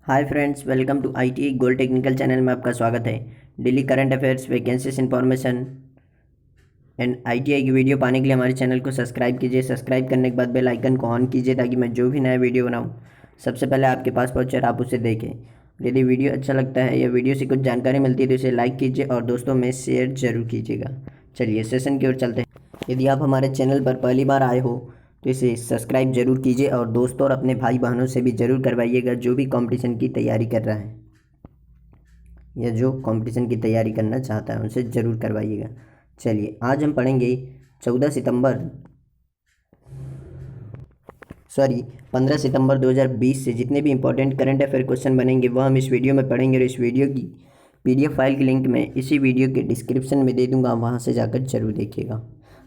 Hi friends, welcome to ITI gold technical channel में आपका स्वागत है। Daily current affairs, vacancies information and ITI की वीडियो पाने के लिए हमारे चैनल को सब्सक्राइब कीजिए। सब्सक्राइब करने के बाद बेल आइकन को ऑन कीजिए ताकि मैं जो भी नया वीडियो बनाऊं सबसे पहले आपके पास पहुंचे और आप उसे देखें। यदि वीडियो अच्छा लगता है या वीडियो से कुछ जानकारी मिलती है तो इसे लाइक कीजिए और दोस्तों में शेयर जरूर कीजिएगा। चलिए सेशन की ओर चलते हैं। यदि आप हमारे चैनल पर पहली बार आए हो तो इसे सब्सक्राइब जरूर कीजिए और दोस्तों और अपने भाई बहनों से भी ज़रूर करवाइएगा जो भी कंपटीशन की तैयारी कर रहा है या जो कंपटीशन की तैयारी करना चाहता है उनसे ज़रूर करवाइएगा। चलिए आज हम पढ़ेंगे 15 सितंबर 2020 से जितने भी इंपॉर्टेंट करंट अफेयर क्वेश्चन बनेंगे वह हम इस वीडियो में पढ़ेंगे और इस वीडियो की PDF फाइल की लिंक मैं इसी वीडियो के डिस्क्रिप्शन में दे दूंगा, वहां से जाकर जरूर देखिएगा।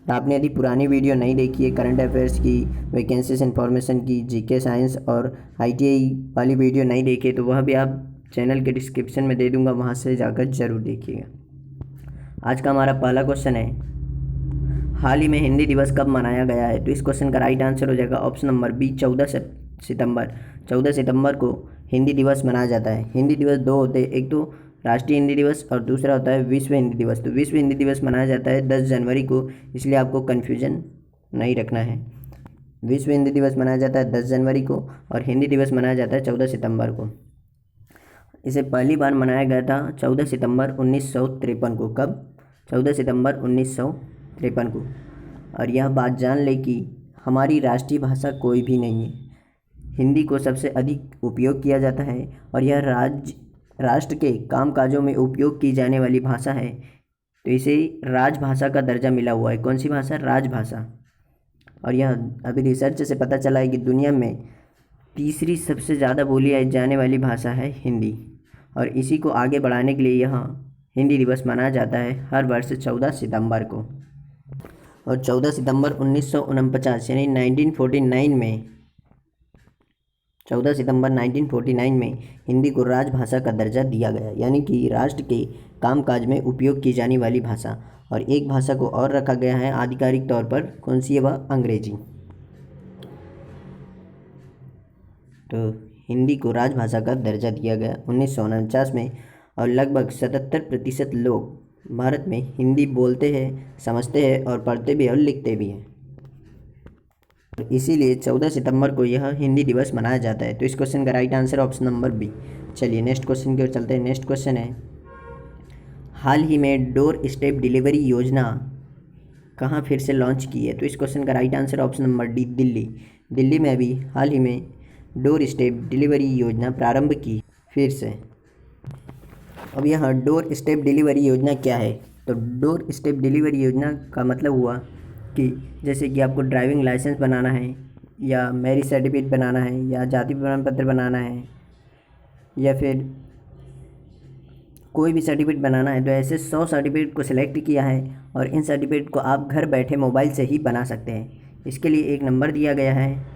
और आपने यदि पुरानी वीडियो नहीं देखी है करंट अफेयर्स की, वैकेंसीज इन्फॉर्मेशन की, GK साइंस और ITI वाली वीडियो नहीं देखी तो वह भी आप चैनल के डिस्क्रिप्शन में दे दूंगा, वहां से जाकर जरूर देखिएगा। आज का हमारा पहला क्वेश्चन है, हाल ही में हिंदी दिवस कब मनाया गया है? तो इस क्वेश्चन का राइट आंसर हो जाएगा ऑप्शन नंबर बी, 14 सितंबर। 14 सितंबर को हिंदी दिवस मनाया जाता है। हिंदी दिवस दो होते हैं, एक तो राष्ट्रीय हिंदी दिवस और दूसरा होता है विश्व हिंदी दिवस। तो विश्व हिंदी दिवस मनाया जाता है 10 जनवरी को, इसलिए आपको कन्फ्यूजन नहीं रखना है। विश्व हिंदी दिवस मनाया जाता है 10 जनवरी को और हिंदी दिवस मनाया जाता है 14 सितंबर को। इसे पहली बार मनाया गया था 14 सितंबर 1953 को। कब? 14 सितंबर 1953 को। और यह बात जान ले कि हमारी राष्ट्रीय भाषा कोई भी नहीं है। हिंदी को सबसे अधिक उपयोग किया जाता है और यह राष्ट्र के कामकाजों में उपयोग की जाने वाली भाषा है, तो इसे राजभाषा का दर्जा मिला हुआ है। कौन सी भाषा? राजभाषा। और यह अभी रिसर्च से पता चला है कि दुनिया में तीसरी सबसे ज़्यादा बोली जाने वाली भाषा है हिंदी, और इसी को आगे बढ़ाने के लिए यहाँ हिंदी दिवस मनाया जाता है हर वर्ष 14 सितंबर को। और 14 सितंबर 1949 यानी 1949 में 14 सितंबर 1949 में हिंदी को राजभाषा का दर्जा दिया गया, यानी कि राष्ट्र के कामकाज में उपयोग की जाने वाली भाषा। और एक भाषा को और रखा गया है आधिकारिक तौर पर, कौन सी है वह? अंग्रेजी। तो हिंदी को राजभाषा का दर्जा दिया गया 1949 में, और लगभग 77% लोग भारत में हिंदी बोलते हैं, समझते हैं और पढ़ते भी और लिखते भी हैं। इसीलिए 14 सितंबर को यह हिंदी दिवस मनाया जाता है। तो इस क्वेश्चन का right answer option number B. चलिए नेक्स्ट क्वेश्चन की ओर चलते हैं। नेक्स्ट क्वेश्चन है, हाल ही में डोर स्टेप डिलीवरी योजना कहाँ फिर से लॉन्च की है? तो इस क्वेश्चन का right answer option number D, Delhi. Delhi में अभी हाल ही में डोर स्टेप डिलीवरी योजना प्रारंभ की फिर से। अब यहाँ डोर स्टेप डिलीवरी योजना क्या है? तो डोर स्टेप डिलीवरी योजना का मतलब हुआ कि जैसे कि आपको ड्राइविंग लाइसेंस बनाना है या मैरिज सर्टिफिकेट बनाना है या जाति प्रमाण पत्र बनाना है या फिर कोई भी सर्टिफिकेट बनाना है, तो ऐसे 100 सर्टिफिकेट को सिलेक्ट किया है और इन सर्टिफिकेट को आप घर बैठे मोबाइल से ही बना सकते हैं। इसके लिए एक नंबर दिया गया है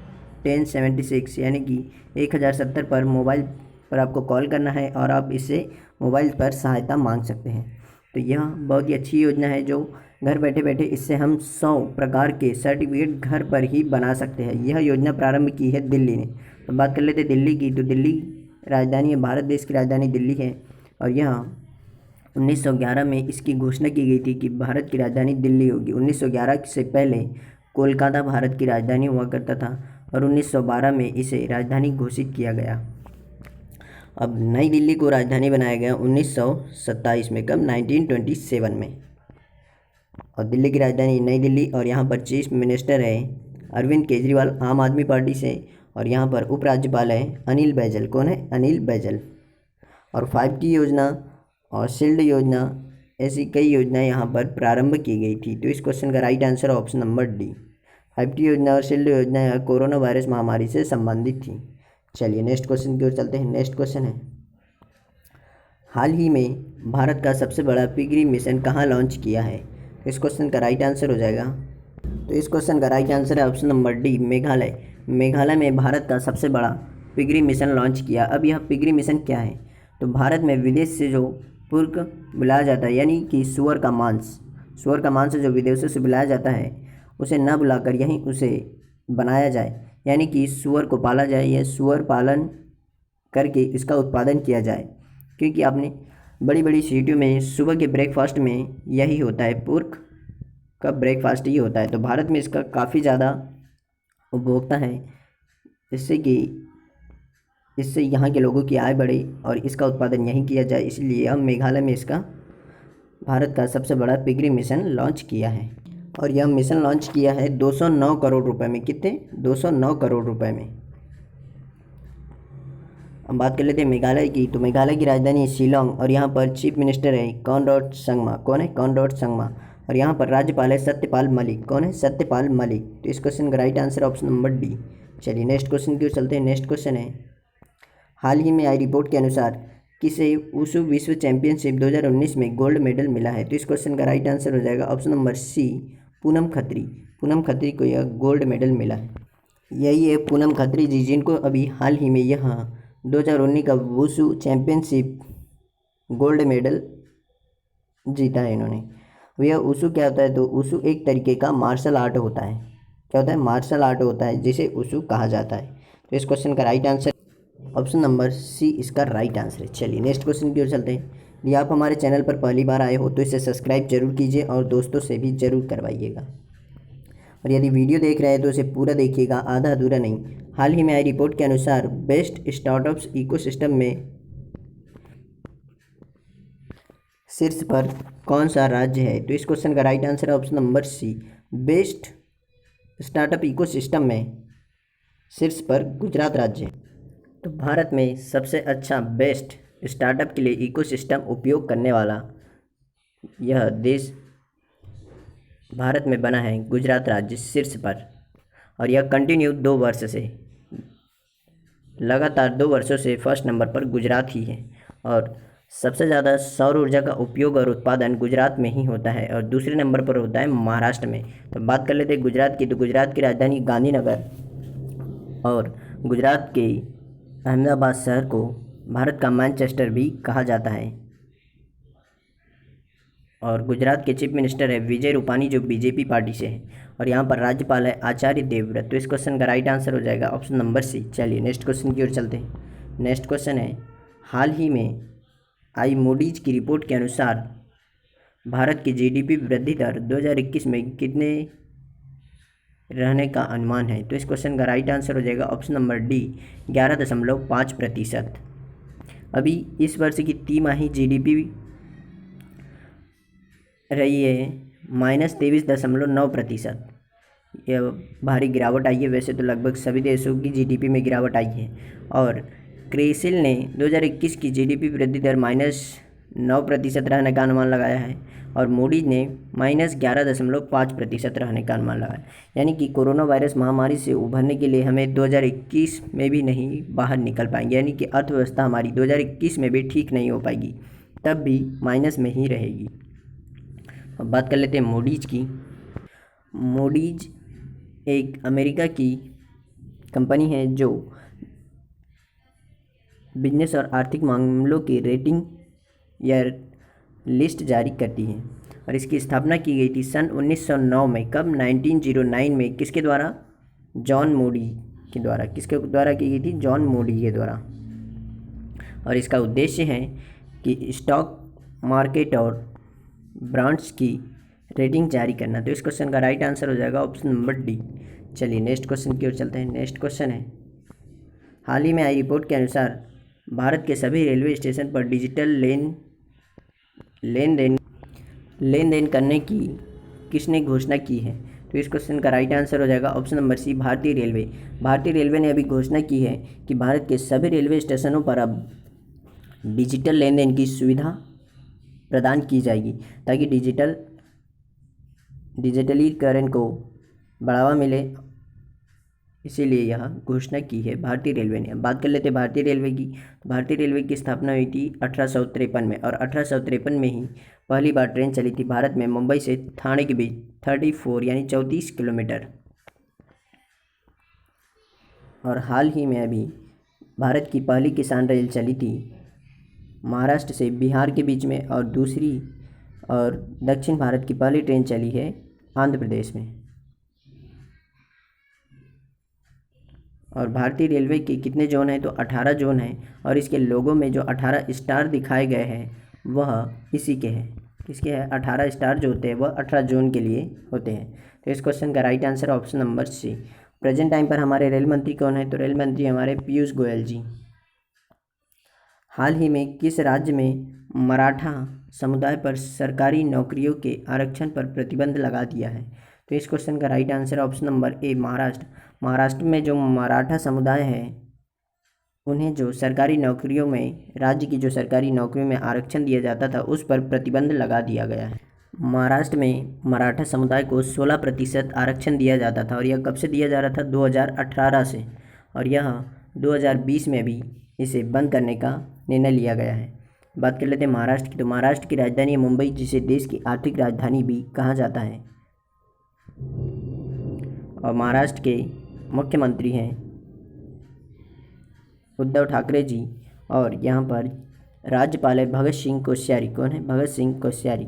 1076 यानी कि 1070 पर मोबाइल पर आपको कॉल करना है और आप इससे मोबाइल पर सहायता मांग सकते हैं। तो यह बहुत ही अच्छी योजना है जो घर बैठे बैठे इससे हम 100 प्रकार के सर्टिफिकेट घर पर ही बना सकते हैं। यह योजना प्रारंभ की है दिल्ली ने। तो बात कर लेते हैं दिल्ली की। तो दिल्ली राजधानी है, भारत देश की राजधानी दिल्ली है और यहाँ 1911 में इसकी घोषणा की गई थी कि भारत की राजधानी दिल्ली होगी। 1911 से पहले कोलकाता भारत की राजधानी हुआ करता था और 1912 में इसे राजधानी घोषित किया गया। अब नई दिल्ली को राजधानी बनाया गया 1927 में। कब? 1927 में। और दिल्ली की राजधानी नई दिल्ली और यहाँ पर चीफ मिनिस्टर है अरविंद केजरीवाल आम आदमी पार्टी से, और यहाँ पर उपराज्यपाल है अनिल बैजल। कौन है? अनिल बैजल। और 5T योजना और शील्ड योजना, ऐसी कई योजनाएं यहाँ पर प्रारंभ की गई थी। तो इस क्वेश्चन का right answer option number D, 5T योजना और शील्ड योजना यहाँ कोरोना वायरस महामारी से संबंधित थी। चलिए नेक्स्ट क्वेश्चन की ओर चलते हैं। नेक्स्ट क्वेश्चन है, हाल ही में भारत का सबसे बड़ा पिगरी मिशन कहाँ लॉन्च किया है? तो इस क्वेश्चन का राइट आंसर हो जाएगा, तो इस क्वेश्चन का राइट आंसर है option number D, Meghalaya. Meghalaya में भारत का सबसे बड़ा पिगरी मिशन लॉन्च किया। अब यह पिगरी मिशन क्या है? तो भारत में विदेश से जो पुर्क बुलाया जाता है, यानी कि सुअर का मांस जो विदेशों से बुलाया जाता है उसे न बुलाकर यहीं उसे बनाया जाए, यानी कि सुअर को पाला जाए। यह सुअर पालन करके इसका उत्पादन किया जाए, क्योंकि आपने बड़ी बड़ी सिटियों में सुबह के ब्रेकफास्ट में यही होता है, पोर्क का ब्रेकफास्ट ही होता है। तो भारत में इसका काफ़ी ज़्यादा उपभोक्ता है, इससे यहाँ के लोगों की आय बढ़े और इसका उत्पादन यहीं किया जाए, इसलिए हम मेघालय में इसका भारत का सबसे बड़ा पिगरी मिशन लॉन्च किया है। और यह मिशन लॉन्च किया है 209 करोड़ रुपए में। कितने? 209 करोड़ रुपए में। हम बात कर लेते हैं मेघालय की। तो मेघालय की राजधानी है शिलोंग और यहाँ पर चीफ मिनिस्टर है कॉनराड संगमा। कौन है? कॉनराड संगमा। और यहाँ पर राज्यपाल है सत्यपाल मलिक। कौन है? सत्यपाल मलिक। तो इस क्वेश्चन का right answer option number D. चलिए नेक्स्ट क्वेश्चन की ओर चलते हैं। नेक्स्ट क्वेश्चन है, हाल ही में आई रिपोर्ट के अनुसार किसे वुशु विश्व चैंपियनशिप 2019 में गोल्ड मेडल मिला है? तो इस क्वेश्चन का राइट आंसर हो जाएगा option number C, Poonam Khatri. Poonam Khatri को यह गोल्ड मेडल मिला है। यही है पूनम खत्री जी, जिनको अभी हाल ही में यहाँ 2019 का वुशु चैंपियनशिप गोल्ड मेडल जीता है इन्होंने। यह वुशु क्या होता है? तो वुशु एक तरीके का मार्शल आर्ट होता है। क्या होता है? मार्शल आर्ट होता है, जिसे वुशु कहा जाता है। तो इस क्वेश्चन का right answer option number C इसका राइट आंसर है। चलिए नेक्स्ट क्वेश्चन की ओर चलते हैं। यदि आप हमारे चैनल पर पहली बार आए हो तो इसे सब्सक्राइब जरूर कीजिए और दोस्तों से भी ज़रूर करवाइएगा। और यदि वीडियो देख रहे हैं तो इसे पूरा देखिएगा, आधा अधूरा नहीं। हाल ही में आई रिपोर्ट के अनुसार बेस्ट स्टार्टअप्स इकोसिस्टम में शीर्ष पर कौन सा राज्य है? तो इस क्वेश्चन का राइट आंसर है option number C, best startup ecosystem में शीर्ष पर गुजरात राज्य है। तो भारत में सबसे अच्छा बेस्ट स्टार्टअप के लिए इकोसिस्टम उपयोग करने वाला यह देश भारत में बना है, गुजरात राज्य शीर्ष पर। और यह कंटिन्यू 2 वर्ष से, लगातार 2 वर्षों से फर्स्ट नंबर पर गुजरात ही है। और सबसे ज़्यादा सौर ऊर्जा का उपयोग और उत्पादन गुजरात में ही होता है और दूसरे नंबर पर होता है महाराष्ट्र में। तो बात कर लेते हैं गुजरात की। तो गुजरात की राजधानी गांधीनगर और गुजरात के अहमदाबाद शहर को भारत का मैनचेस्टर भी कहा जाता है। और गुजरात के चीफ मिनिस्टर है विजय रूपानी, जो बीजेपी पार्टी से है। और यहाँ पर राज्यपाल है आचार्य देवव्रत। तो इस क्वेश्चन का राइट आंसर हो जाएगा ऑप्शन नंबर सी। चलिए नेक्स्ट क्वेश्चन की ओर चलते हैं। नेक्स्ट क्वेश्चन है, हाल ही में आई मूडीज की रिपोर्ट के अनुसार भारत की जीडीपी वृद्धि दर 2021 में कितने रहने का अनुमान है? तो इस क्वेश्चन का राइट आंसर हो जाएगा ऑप्शन नंबर डी, 11.5%। अभी इस वर्ष की तिमाही जीडीपी रही है -23.9%। यह भारी गिरावट आई है। वैसे तो लगभग सभी देशों की जीडीपी में गिरावट आई है। और क्रिसिल ने 2021 की जीडीपी वृद्धि दर -9% रहने का अनुमान लगाया है और मूडीज ने -11.5% रहने का अनुमान लगाया। यानी कि कोरोना वायरस महामारी से उभरने के लिए हमें 2021 में भी नहीं बाहर निकल पाएंगे, यानी कि अर्थव्यवस्था हमारी 2021 में भी ठीक नहीं हो पाएगी, तब भी माइनस में ही रहेगी। अब बात कर लेते हैं मूडीज की। मूडीज एक अमेरिका की कंपनी है जो बिजनेस और आर्थिक मामलों की रेटिंग या लिस्ट जारी करती है। और इसकी स्थापना की गई थी सन 1909 में। कब? 1909 में। किसके द्वारा? जॉन मूडी के द्वारा। किसके द्वारा की गई थी? जॉन मूडी के द्वारा। और इसका उद्देश्य है कि स्टॉक मार्केट और ब्रांड्स की रेटिंग जारी करना। तो इस क्वेश्चन का राइट आंसर हो जाएगा ऑप्शन नंबर डी। चलिए नेक्स्ट क्वेश्चन की ओर चलते हैं। नेक्स्ट क्वेश्चन है, हाल ही में आई रिपोर्ट के अनुसार भारत के सभी रेलवे स्टेशन पर डिजिटल लेन देन करने की किसने घोषणा की है? तो इस क्वेश्चन का राइट आंसर हो जाएगा ऑप्शन नंबर सी, भारतीय रेलवे। भारतीय रेलवे ने अभी घोषणा की है कि भारत के सभी रेलवे स्टेशनों पर अब डिजिटल लेन देन की सुविधा प्रदान की जाएगी, ताकि डिजिटलीकरण को बढ़ावा मिले। इसीलिए यह घोषणा की है भारतीय रेलवे ने। अब बात कर लेते हैं भारतीय रेलवे की। भारतीय रेलवे की स्थापना हुई थी 1853 में और 1853 में ही पहली बार ट्रेन चली थी भारत में मुंबई से ठाणे के बीच 34 यानी 34 किलोमीटर। और हाल ही में अभी भारत की पहली किसान रेल चली थी महाराष्ट्र से बिहार के बीच में, और दूसरी और दक्षिण भारत की पहली ट्रेन चली है आंध्र प्रदेश में। और भारतीय रेलवे के कितने जोन हैं, तो 18 जोन हैं। और इसके लोगों में जो 18 स्टार दिखाए गए हैं वह इसी के हैं, किसके हैं, 18 स्टार जो होते हैं वह 18 जोन के लिए होते हैं। तो इस क्वेश्चन का right answer option number C. Present time पर हमारे रेल मंत्री कौन है, तो रेल मंत्री हमारे पीयूष गोयल जी। हाल ही में किस राज्य में मराठा समुदाय पर सरकारी नौकरियों के आरक्षण पर प्रतिबंध लगा दिया है, तो इस क्वेश्चन का right answer option number A Maharashtra. Maharashtra में जो मराठा समुदाय है उन्हें जो सरकारी नौकरियों में, राज्य की जो सरकारी नौकरियों में आरक्षण दिया जाता था उस पर प्रतिबंध लगा दिया गया है। महाराष्ट्र में मराठा समुदाय को 16% आरक्षण दिया जाता था और यह कब से दिया जा रहा था, 2018 से, और यह 2020 में भी इसे बंद करने का निर्णय लिया गया है। बात कर लेते हैं महाराष्ट्र की, तो महाराष्ट्र की राजधानी है मुंबई, जिसे देश की आर्थिक राजधानी भी कहा जाता है। और महाराष्ट्र के मुख्यमंत्री हैं उद्धव ठाकरे जी, और यहाँ पर राज्यपाल है भगत सिंह कोश्यारी। कौन है, भगत सिंह कोश्यारी।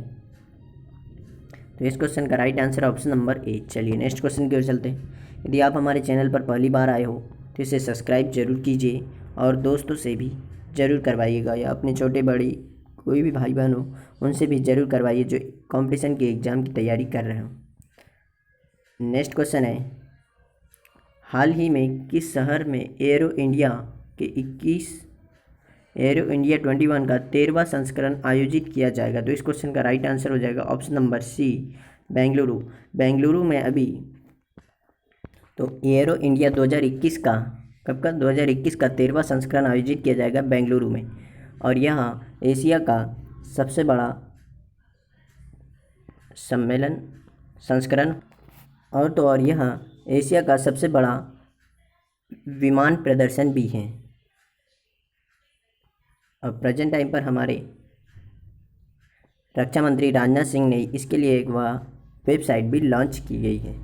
तो इस क्वेश्चन का right answer option number A. चलिए नेक्स्ट क्वेश्चन की ओर चलते हैं। यदि आप हमारे चैनल पर पहली बार आए हो तो इसे सब्सक्राइब जरूर कीजिए और दोस्तों से भी ज़रूर करवाइएगा, या अपने छोटे बड़े कोई भी भाई बहन हो उनसे भी ज़रूर करवाइए जो कंपटीशन के एग्ज़ाम की तैयारी कर रहे हो। नेक्स्ट क्वेश्चन है, हाल ही में किस शहर में एरो इंडिया 21 का 13वां संस्करण आयोजित किया जाएगा, तो इस क्वेश्चन का राइट आंसर हो जाएगा option number C, Bengaluru. Bengaluru में अभी तो एरो इंडिया 2021 का, कब का, 2021 का 13वां संस्करण आयोजित किया जाएगा बेंगलुरु में। और यह एशिया का सबसे बड़ा संस्करण और यह एशिया का सबसे बड़ा विमान प्रदर्शन भी है। और प्रेजेंट टाइम पर हमारे रक्षा मंत्री राजनाथ सिंह ने इसके लिए एक वह वेबसाइट भी लॉन्च की गई है,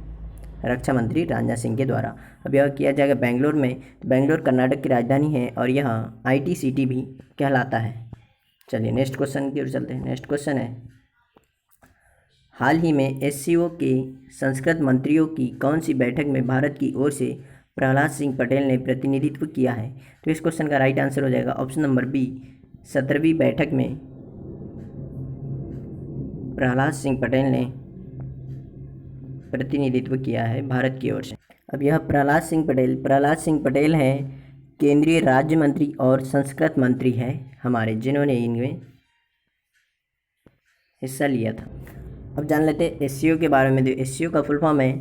रक्षा मंत्री राजनाथ सिंह के द्वारा। अब यह किया जाएगा बेंगलोर में। बेंगलोर कर्नाटक की राजधानी है और यह IT सिटी भी कहलाता है। चलिए नेक्स्ट क्वेश्चन की ओर चलते हैं। नेक्स्ट क्वेश्चन है, हाल ही में SCO के संस्कृत मंत्रियों की कौन सी बैठक में भारत की ओर से प्रहलाद सिंह पटेल ने प्रतिनिधित्व किया है, तो इस क्वेश्चन का राइट आंसर हो जाएगा ऑप्शन नंबर बी, 17वीं बैठक में प्रहलाद सिंह पटेल ने प्रतिनिधित्व किया है भारत की ओर से। अब यह प्रहलाद सिंह पटेल हैं केंद्रीय राज्य मंत्री और संस्कृत मंत्री हैं हमारे, जिन्होंने इनमें हिस्सा लिया था। अब जान लेते हैं SCO के बारे में। तो SCO का फुल फॉर्म है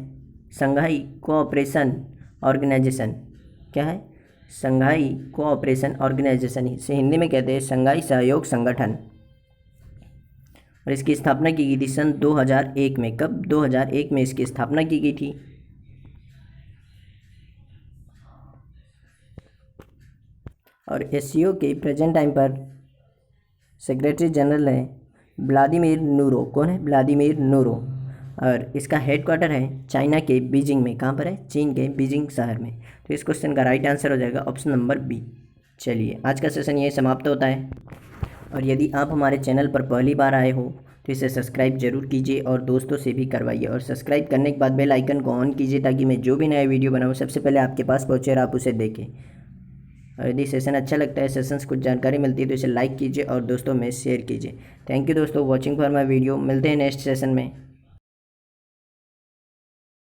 संघाई कोऑपरेशन ऑर्गेनाइजेशन। क्या है, संघाई कोऑपरेशन ऑर्गेनाइजेशन, इसे हिंदी में कहते हैं संघाई सहयोग संगठन। और इसकी स्थापना की गई थी सन 2001 में। कब, 2001 में इसकी स्थापना की गई थी। और SCO के प्रेजेंट टाइम पर सेक्रेटरी जनरल है व्लादिमीर नूरो। कौन है, व्लादिमीर नूरो। और इसका हेडक्वार्टर है चाइना के बीजिंग में। कहाँ पर है, चीन के बीजिंग शहर में। तो इस क्वेश्चन का राइट आंसर हो जाएगा ऑप्शन नंबर बी। चलिए आज का सेशन यही समाप्त होता है। और यदि आप हमारे चैनल पर पहली बार आए हो तो इसे सब्सक्राइब जरूर कीजिए और दोस्तों से भी करवाइए। और सब्सक्राइब करने के बाद बेल आइकन को ऑन कीजिए ताकि मैं जो भी नया वीडियो बनाऊँ सबसे पहले आपके पास पहुँचे और आप उसे देखें। और यदि सेशन अच्छा लगता है, सेशन से कुछ जानकारी मिलती है तो इसे लाइक कीजिए और दोस्तों में शेयर कीजिए। थैंक यू दोस्तों वॉचिंग फॉर माय वीडियो। मिलते हैं नेक्स्ट सेशन में।